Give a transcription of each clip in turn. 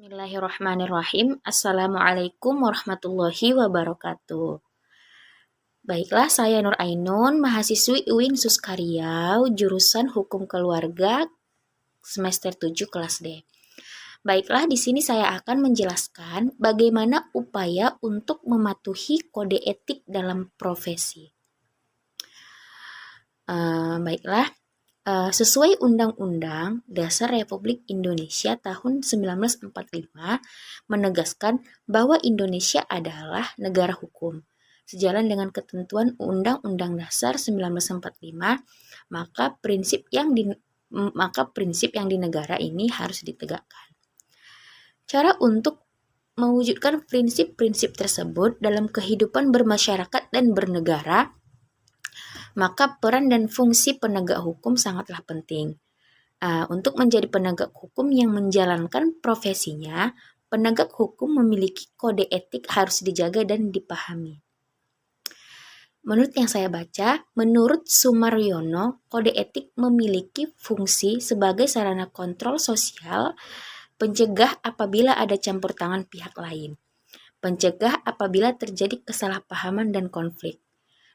Bismillahirrahmanirrahim. Assalamualaikum warahmatullahi wabarakatuh. Baiklah, saya Nur Ainun, mahasiswi UIN Suskariau, jurusan Hukum Keluarga, semester 7 kelas D. Baiklah, di sini saya akan menjelaskan bagaimana upaya untuk mematuhi kode etik dalam profesi. Sesuai Undang-Undang Dasar Republik Indonesia tahun 1945 menegaskan bahwa Indonesia adalah negara hukum. Sejalan dengan ketentuan Undang-Undang Dasar 1945, maka prinsip yang di negara ini harus ditegakkan. Cara untuk mewujudkan prinsip-prinsip tersebut dalam kehidupan bermasyarakat dan bernegara, maka peran dan fungsi penegak hukum sangatlah penting. Untuk menjadi penegak hukum yang menjalankan profesinya, penegak hukum memiliki kode etik harus dijaga dan dipahami. Menurut yang saya baca, menurut Sumaryono, kode etik memiliki fungsi sebagai sarana kontrol sosial, pencegah apabila ada campur tangan pihak lain, pencegah apabila terjadi kesalahpahaman dan konflik.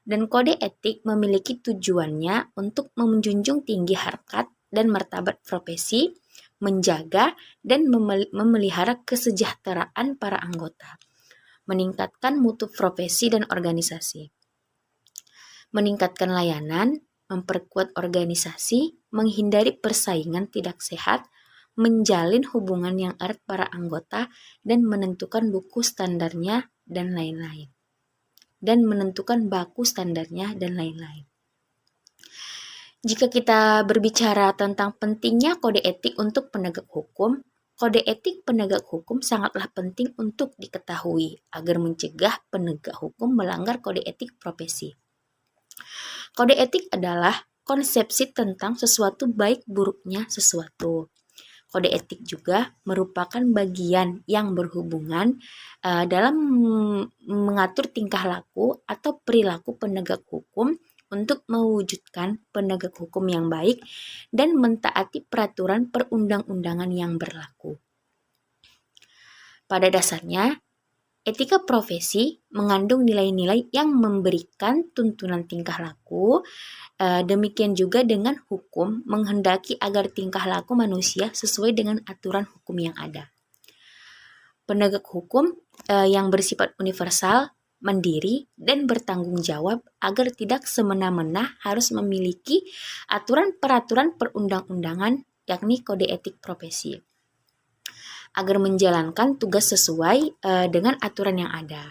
Dan kode etik memiliki tujuannya untuk menjunjung tinggi harkat dan martabat profesi, menjaga dan memelihara kesejahteraan para anggota, meningkatkan mutu profesi dan organisasi, meningkatkan layanan, memperkuat organisasi, menghindari persaingan tidak sehat, menjalin hubungan yang erat para anggota, dan menentukan baku standarnya dan lain-lain. Jika kita berbicara tentang pentingnya kode etik untuk penegak hukum, kode etik penegak hukum sangatlah penting untuk diketahui agar mencegah penegak hukum melanggar kode etik profesi. Kode etik adalah konsepsi tentang sesuatu baik buruknya sesuatu. Kode etik juga merupakan bagian yang berhubungan dalam mengatur tingkah laku atau perilaku penegak hukum untuk mewujudkan penegak hukum yang baik dan mentaati peraturan perundang-undangan yang berlaku. Pada dasarnya, etika profesi mengandung nilai-nilai yang memberikan tuntunan tingkah laku. Demikian juga dengan hukum menghendaki agar tingkah laku manusia sesuai dengan aturan hukum yang ada. Penegak hukum yang bersifat universal, mandiri, dan bertanggung jawab agar tidak semena-mena harus memiliki aturan-peraturan perundang-undangan, yakni kode etik profesi, agar menjalankan tugas sesuai dengan aturan yang ada.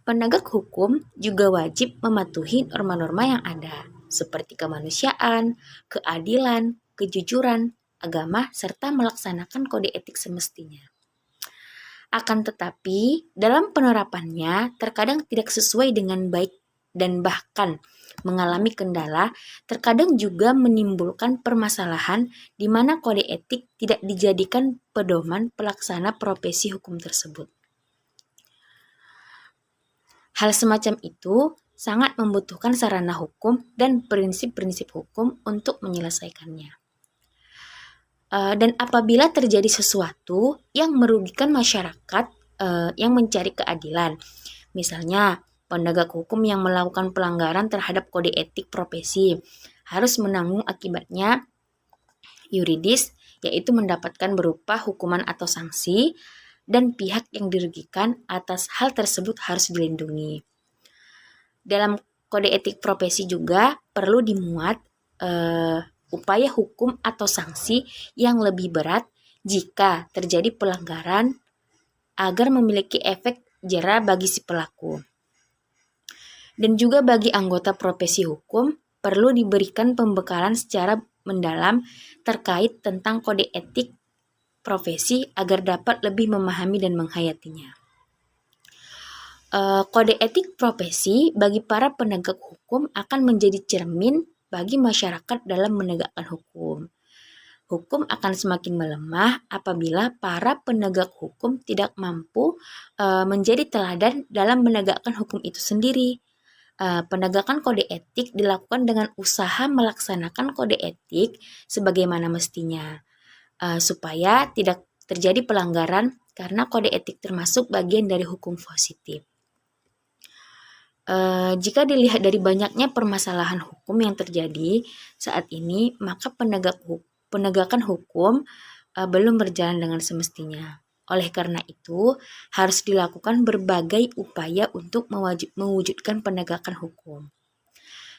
Penegak hukum juga wajib mematuhi norma-norma yang ada, seperti kemanusiaan, keadilan, kejujuran, agama, serta melaksanakan kode etik semestinya. Akan tetapi, dalam penerapannya terkadang tidak sesuai dengan baik dan bahkan mengalami kendala, terkadang juga menimbulkan permasalahan di mana kode etik tidak dijadikan pedoman pelaksana profesi hukum tersebut. Hal semacam itu sangat membutuhkan sarana hukum dan prinsip-prinsip hukum untuk menyelesaikannya. Dan apabila terjadi sesuatu yang merugikan masyarakat yang mencari keadilan, misalnya penegak hukum yang melakukan pelanggaran terhadap kode etik profesi harus menanggung akibatnya yuridis, yaitu mendapatkan berupa hukuman atau sanksi, dan pihak yang dirugikan atas hal tersebut harus dilindungi. Dalam kode etik profesi juga perlu dimuat upaya hukum atau sanksi yang lebih berat jika terjadi pelanggaran agar memiliki efek jera bagi si pelaku. Dan juga bagi anggota profesi hukum perlu diberikan pembekalan secara mendalam terkait tentang kode etik profesi agar dapat lebih memahami dan menghayatinya. Kode etik profesi bagi para penegak hukum akan menjadi cermin bagi masyarakat dalam menegakkan hukum. Hukum akan semakin melemah apabila para penegak hukum tidak mampu menjadi teladan dalam menegakkan hukum itu sendiri. Penegakan kode etik dilakukan dengan usaha melaksanakan kode etik sebagaimana mestinya, supaya tidak terjadi pelanggaran karena kode etik termasuk bagian dari hukum positif. Jika dilihat dari banyaknya permasalahan hukum yang terjadi saat ini, maka penegakan hukum belum berjalan dengan semestinya. Oleh karena itu, harus dilakukan berbagai upaya untuk mewujudkan penegakan hukum.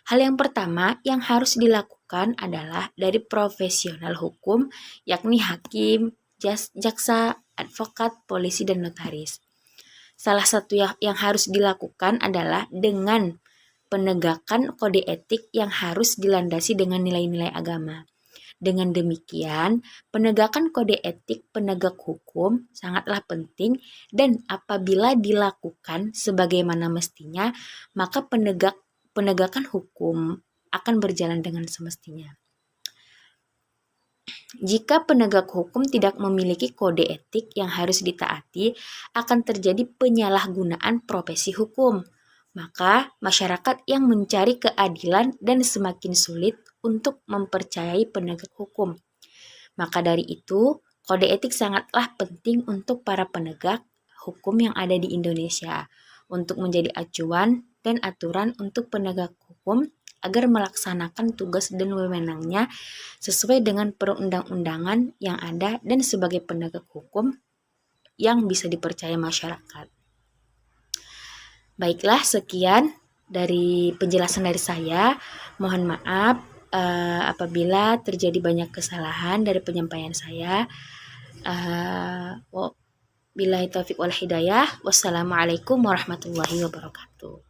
Hal yang pertama yang harus dilakukan adalah dari profesional hukum, yakni hakim, jaksa, advokat, polisi, dan notaris. Salah satu yang harus dilakukan adalah dengan penegakan kode etik yang harus dilandasi dengan nilai-nilai agama. Dengan demikian, penegakan kode etik penegak hukum sangatlah penting dan apabila dilakukan sebagaimana mestinya, maka penegakan hukum akan berjalan dengan semestinya. Jika penegak hukum tidak memiliki kode etik yang harus ditaati, akan terjadi penyalahgunaan profesi hukum. Maka masyarakat yang mencari keadilan dan semakin sulit untuk mempercayai penegak hukum. Maka dari itu, kode etik sangatlah penting untuk para penegak hukum yang ada di Indonesia untuk menjadi acuan dan aturan untuk penegak hukum agar melaksanakan tugas dan wewenangnya sesuai dengan perundang-undangan yang ada dan sebagai penegak hukum yang bisa dipercaya masyarakat. Baiklah, sekian dari penjelasan dari saya. Mohon maaf apabila terjadi banyak kesalahan dari penyampaian saya. Billahi taufiq wal hidayah. Wassalamualaikum warahmatullahi wabarakatuh.